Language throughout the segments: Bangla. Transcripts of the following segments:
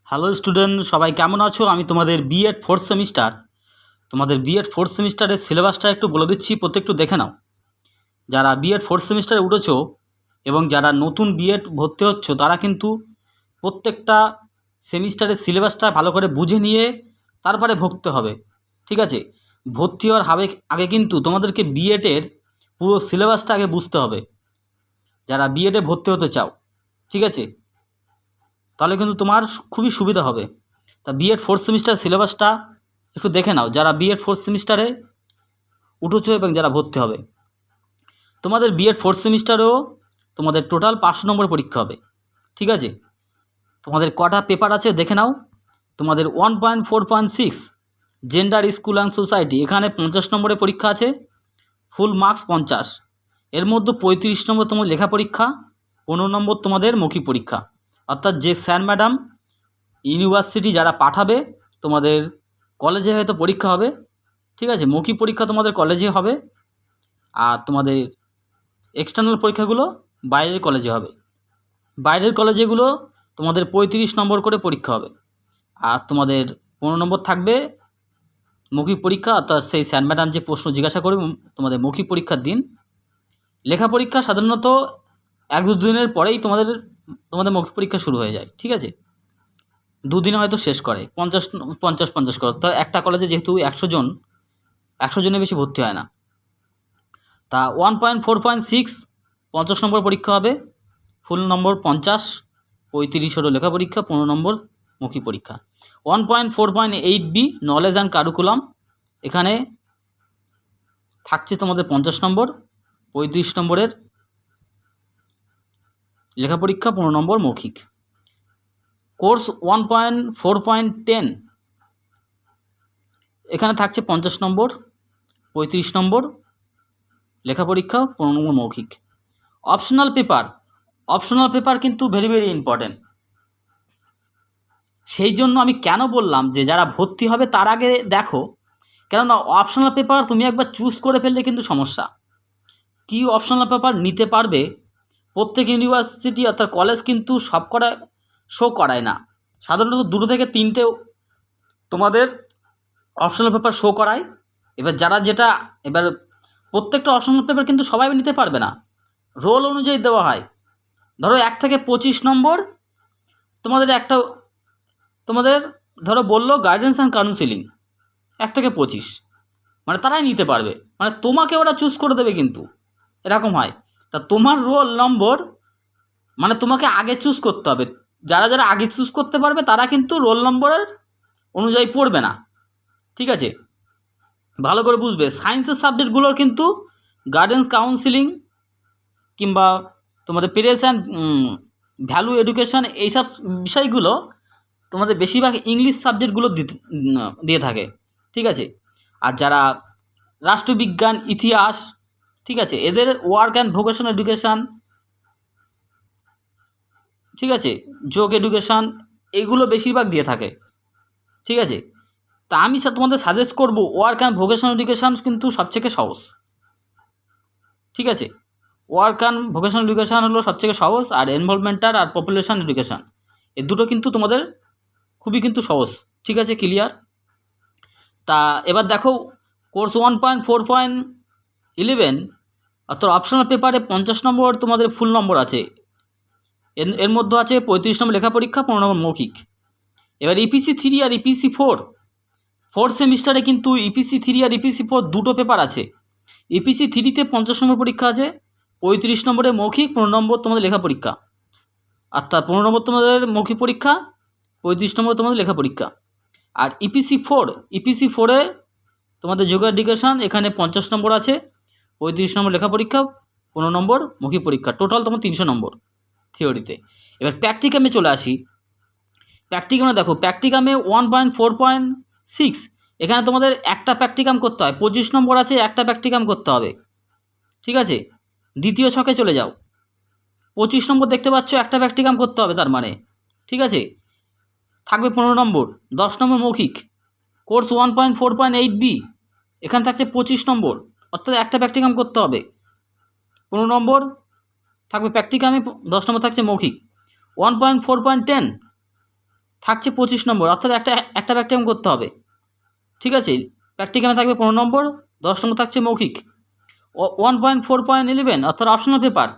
হ্যালো স্টুডেন্ট, সবাই কেমন আছো? আমি তোমাদের বিএড ফোর্থ সেমিস্টার ফোর্থ সেমিস্টারের সিলেবাসটা একটু বলে দিচ্ছি, প্রত্যেকটু দেখে নাও। যারা বিএড ফোর্থ সেমিস্টারে উঠেছো এবং যারা নতুন বিএড ভর্তি হচ্ছ, তারা কিন্তু প্রত্যেকটা সেমিস্টারের সিলেবাসটা ভালো করে বুঝে নিয়ে তারপরে ভর্তি হবে। ঠিক আছে? ভর্তি হওয়ার আগে কিন্তু তোমাদেরকে বিএডের পুরো সিলেবাসটা আগে বুঝতে হবে, যারা বিএডে ভর্তি হতে চাও। ঠিক আছে? তাহলে কিন্তু তোমার খুবই সুবিধা হবে। তা বিএড ফোর্থ সেমিস্টার সিলেবাসটা একটু দেখে নাও, যারা বিএড ফোর্থ সেমিস্টারে উঠেছো এবং যারা ভর্তি হবে। তোমাদের বিএড ফোর্থ সেমিস্টারেও তোমাদের টোটাল 500 নম্বর পরীক্ষা হবে। ঠিক আছে? তোমাদের কটা পেপার আছে দেখে নাও। তোমাদের 1.4.6 জেন্ডার, স্কুল অ্যান্ড সোসাইটি, এখানে 50 নম্বরের পরীক্ষা আছে, ফুল মার্কস 50। এর মধ্যে 35 নম্বর তোমার লেখা পরীক্ষা, 15 নম্বর তোমাদের মৌখিক পরীক্ষা। অর্থাৎ যে স্যার ম্যাডাম ইউনিভার্সিটি যারা পাঠাবে, তোমাদের কলেজে হয়তো পরীক্ষা হবে। ঠিক আছে? মৌখিক পরীক্ষা তোমাদের কলেজে হবে, আর তোমাদের এক্সটার্নাল পরীক্ষাগুলো বাইরের কলেজে হবে। বাইরের কলেজেগুলো তোমাদের 35 নম্বর করে পরীক্ষা হবে, আর তোমাদের 15 নম্বর থাকবে মৌখিক পরীক্ষা। অর্থাৎ সেই স্যার ম্যাডাম যে প্রশ্ন জিজ্ঞাসা করবে তোমাদের মৌখিক পরীক্ষার দিন। লেখা পরীক্ষা সাধারণত 1-2 দিনের পরেই তোমাদের মৌখিক পরীক্ষা শুরু হয়ে যায়। ঠিক আছে? 2 দিনে হয়তো শেষ করে, 50 করে। তো একটা কলেজে যেহেতু 100 জনের বেশি ভর্তি হয় না। তা 1.4.6 50 নম্বর পরীক্ষা হবে, ফুল নম্বর 50, 35 হলো লেখা পরীক্ষা, 15 নম্বর মৌখিক পরীক্ষা। 1.4.8B নলেজ অ্যান্ড কারিকুলাম, এখানে থাকছে তোমাদের 50 নম্বর, 35 নম্বরের লেখা পরীক্ষা, 15 নম্বর মৌখিক। কোর্স 1.4.10, এখানে থাকছে 50 নম্বর, 35 নম্বর লেখা পরীক্ষা, 15 নম্বর মৌখিক। অপশনাল পেপার কিন্তু ভেরি ভেরি ইম্পর্টেন্ট। সেই জন্য আমি কেন বললাম যে যারা ভর্তি হবে তার আগে দেখো, কেননা অপশনাল পেপার তুমি একবার চুজ করে ফেললে কিন্তু সমস্যা। কি অপশনাল পেপার নিতে পারবে, প্রত্যেক ইউনিভার্সিটি অর্থাৎ কলেজ কিন্তু সব কটা শো করায় না। সাধারণত 2 থেকে 3টে তোমাদের অপশনাল পেপার শো করায়। এবার প্রত্যেকটা অপশনাল পেপার কিন্তু সবাই নিতে পারবে না, রোল অনুযায়ী দেওয়া হয়। ধরো 1 থেকে 25 নম্বর তোমাদের ধরো বললো গাইডেন্স অ্যান্ড কাউন্সিলিং, 1 থেকে 25, মানে তারাই নিতে পারবে, মানে তোমাকে ওরা চুজ করে দেবে কিন্তু, এরকম হয়। তা তোমার রোল নম্বর মানে তোমাকে আগে চুজ করতে হবে। যারা আগে চুজ করতে পারবে তারা কিন্তু রোল নম্বরের অনুযায়ী পড়বে না। ঠিক আছে? ভালো করে বুঝবে। সায়েন্সের সাবজেক্টগুলোর কিন্তু গাইডেন্স কাউন্সিলিং কিংবা তোমাদের পেরেন্টস অ্যান্ড ভ্যালু এডুকেশন, এইসব বিষয়গুলো তোমাদের বেশিরভাগ ইংলিশ সাবজেক্টগুলো দিয়ে থাকে। ঠিক আছে? আর যারা রাষ্ট্রবিজ্ঞান, ইতিহাস, ঠিক আছে, এদের ওয়ার্ক অ্যান্ড ভোকেশনাল এডুকেশান, ঠিক আছে, যোগ এডুকেশান, এগুলো বেশিরভাগ দিয়ে থাকে। ঠিক আছে? তা আমি তোমাদের সাজেস্ট করব ওয়ার্ক অ্যান্ড ভোকেশনাল এডুকেশান কিন্তু সবথেকে সহজ। ঠিক আছে? ওয়ার্ক অ্যান্ড ভোকেশনাল এডুকেশান হলো সবথেকে সহজ, আর এনভায়রনমেন্টাল আর পপুলেশন এডুকেশান, এই দুটো কিন্তু তোমাদের খুবই কিন্তু সহজ। ঠিক আছে? ক্লিয়ার? তা এবার দেখো, কোর্স 1.4.11 অর্থাৎ অপশনাল পেপারে 50 নম্বর তোমাদের ফুল নম্বর আছে, এর মধ্যে আছে 35 নম্বর লেখা পরীক্ষা, 15 নম্বর মৌখিক। এবার ইপিসি 3 আর ইপিসি 4 ফোর্থ সেমিস্টারে কিন্তু ইপিসি 3 আর ইপিসি 4 দুটো পেপার আছে। ইপিসি 3তে 50 নম্বর পরীক্ষা আছে, 35 নম্বরে মৌখিক, 15 নম্বর তোমাদের লেখা পরীক্ষা। অর্থাৎ 15 নম্বর তোমাদের মৌখিক পরীক্ষা, 35 নম্বর তোমাদের লেখা পরীক্ষা। আর ইপিসি 4-এ তোমাদের যোগ এডুকেশান, এখানে 50 নম্বর আছে, 35 নম্বর লেখা পরীক্ষা, 15 নম্বর মৌখিক পরীক্ষা, টোটাল তোমার 300 নম্বর থিওরিতে। এবার প্র্যাকটিকামে চলে আসি। প্র্যাকটিকামে দেখো, প্র্যাকটিকামে 1.4.6 এখানে তোমাদের একটা প্র্যাকটিকাম করতে হয়, 25 নম্বর আছে, একটা প্র্যাকটিকাম করতে হবে। ঠিক আছে? দ্বিতীয় ছকে চলে যাও, 25 নম্বর দেখতে পাচ্ছ, একটা প্র্যাকটিকাম করতে হবে তার মানে। ঠিক আছে? থাকবে 15 নম্বর, 10 নম্বর মৌখিক। কোর্স 1.4.8B এখানে থাকছে 25 নম্বর, অর্থাৎ একটা প্র্যাকটিকাম করতে হবে, 15 নম্বর থাকবে প্র্যাকটিকামে, 10 নম্বর থাকছে মৌখিক। 1.4.10 থাকছে 25 নম্বর, অর্থাৎ একটা প্র্যাকটিকাম করতে হবে। ঠিক আছে, প্র্যাকটিকামে থাকবে 15 নম্বর, 10 নম্বর থাকছে মৌখিক। 1.4.11 অর্থাৎ optional paper,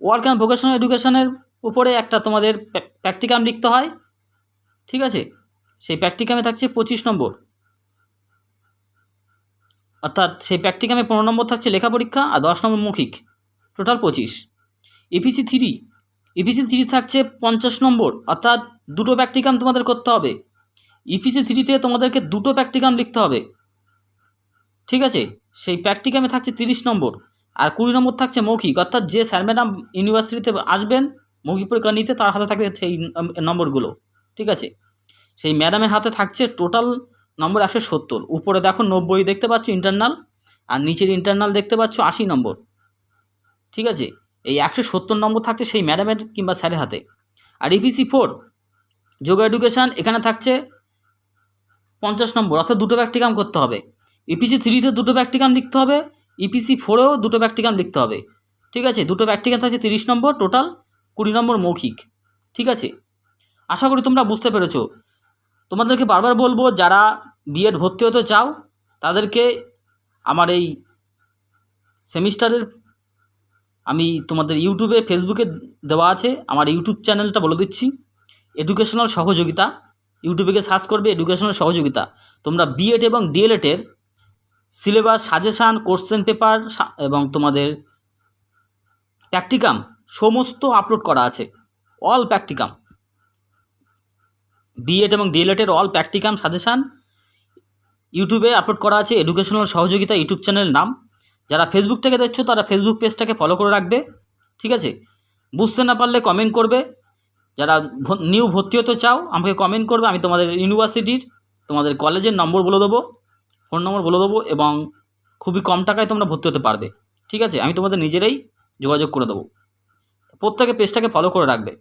work and vocational এডুকেশনের উপরে একটা তোমাদের প্র্যাকটিকাম লিখতে হয়। ঠিক আছে, সেই প্র্যাকটিকামে থাকছে 25 নম্বর, অর্থাৎ সেই প্র্যাকটিকামে 15 নম্বর থাকছে লেখা পরীক্ষা আর 10 নম্বর মৌখিক, টোটাল 25। ইপিসি 3 থাকছে 50 নম্বর, অর্থাৎ দুটো প্র্যাকটিকাম তোমাদের করতে হবে। ইপিসি 3-তে তোমাদেরকে দুটো প্র্যাকটিকাম লিখতে হবে। ঠিক আছে, সেই প্র্যাকটিকামে থাকছে 30 নম্বর আর 20 নম্বর থাকছে মৌখিক, অর্থাৎ যে স্যার ম্যাডাম ইউনিভার্সিটিতে আসবেন মৌখিক পরীক্ষা নিতে তার হাতে থাকবে সেই নম্বরগুলো। ঠিক আছে, সেই ম্যাডামের হাতে থাকছে টোটাল নম্বর 170। উপরে দেখো 90 দেখতে পাচ্ছ ইন্টারনাল, আর নিচের ইন্টারনাল দেখতে পাচ্ছ 80 নম্বর। ঠিক আছে, এই 170 নম্বর থাকছে সেই ম্যাডামের কিংবা স্যারের হাতে। আর ইপিসি 4 যোগ এডুকেশান, এখানে থাকছে 50 নম্বর, অর্থাৎ দুটো প্র্যাকটিকাম করতে হবে। ইপিসি 3-তে দুটো প্র্যাকটিকাম লিখতে হবে, ইপিসি 4-এও দুটো প্র্যাকটিকাম লিখতে হবে। ঠিক আছে, দুটো প্র্যাকটিকাম থাকছে 30 নম্বর, টোটাল 20 নম্বর মৌখিক। ঠিক আছে, আশা করি তোমরা বুঝতে পেরেছো। তোমাদেরকে বারবার বলবো, যারা বিএড ভর্তি হতে চাও তাদেরকে আমার এই সেমিস্টারের আমি তোমাদের ইউটিউবে ফেসবুকে দেওয়া আছে, আমার ইউটিউব চ্যানেলটা বলে দিচ্ছি, এডুকেশনাল সহযোগিতা। ইউটিউবে গিয়ে সার্চ করবে এডুকেশনাল সহযোগিতা। তোমরা বিএড এবং ডিএলএডের সিলেবাস, সাজেশান, কোশ্চেন পেপার এবং তোমাদের প্র্যাকটিকাম সমস্ত আপলোড করা আছে। অল প্র্যাকটিকাম, বিএড এবং ডিএলএডের অল প্র্যাকটিকাম সাজেশান ইউটিউবে আপলোড করা আছে। এডুকেশনাল সহযোগিতা ইউটিউব চ্যানেল নাম। যারা ফেসবুক থেকে দেখছো তারা ফেসবুক পেজটাকে ফলো করে রাখবে। ঠিক আছে, বুঝতে না পারলে কমেন্ট করবে। যারা নিউ ভর্তি হতে চাও আমাকে কমেন্ট করবে, আমি তোমাদের ইউনিভার্সিটির, তোমাদের কলেজের নম্বর বলে দেবো, ফোন নম্বর বলে দেবো, এবং খুবই কম টাকায় তোমরা ভর্তি হতে পারবে। ঠিক আছে, আমি তোমাদের নিজেরাই যোগাযোগ করে দেবো। প্রত্যেকে পেজটাকে ফলো করে রাখবে।